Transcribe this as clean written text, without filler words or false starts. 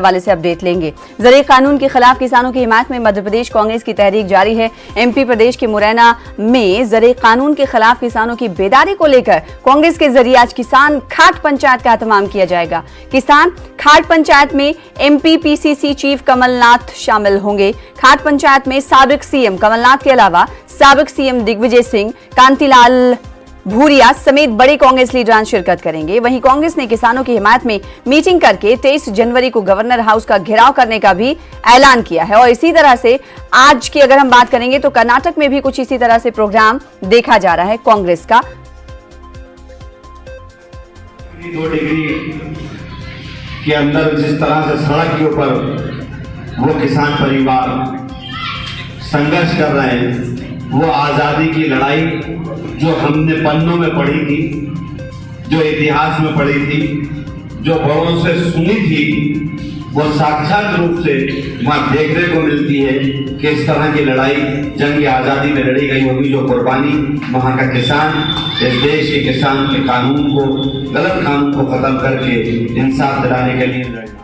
हवाले से अपडेट लेंगे। ज़रिए कानून के खिलाफ किसानों की हिमायत में मध्य प्रदेश कांग्रेस की तहरीक जारी है। एमपी प्रदेश के मुरैना में ज़रिए कानून के खिलाफ किसानों की बेदारी को लेकर कांग्रेस के जरिए आज किसान खाट पंचायत का एहतमाम किया जाएगा। किसान खाट पंचायत में एमपी पीसीसी चीफ कमलनाथ शामिल होंगे। खाट पंचायत में साबिक सीएम कमलनाथ के अलावा साबिक सीएम दिग्विजय सिंह, कांतिलाल भूरिया समेत बड़े कांग्रेस लीडरान शिरकत करेंगे। वहीं कांग्रेस ने किसानों की हिमायत में मीटिंग करके 23 जनवरी को गवर्नर हाउस का घेराव करने का भी ऐलान किया है। और इसी तरह से आज की अगर हम बात करेंगे तो कर्नाटक में भी कुछ इसी तरह से प्रोग्राम देखा जा रहा है कांग्रेस का। 2 डिग्री के अंदर जिस तरह से सड़क के ऊपर वो किसान परिवार संघर्ष कर रहे हैं, वो आजादी की लड़ाई जो हमने पन्नों में पढ़ी थी, जो इतिहास में पढ़ी थी, जो बड़ों से सुनी थी, वो साक्षात रूप से वहां देखने को मिलती है कि इस तरह की लड़ाई जंग आजादी में लड़ी गई होगी। जो कुर्बानी वहां का किसान, इस देश के किसान के कानून को, गलत कानून को खत्म करके इंसाफ दिलाने के लिए लड़ा।